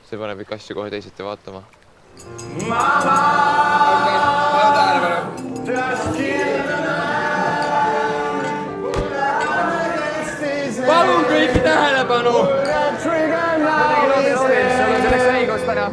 see paneb ikka asju kohe teisiti vaatama. Palun kõiki tähelepanu! Selleks õigus täna.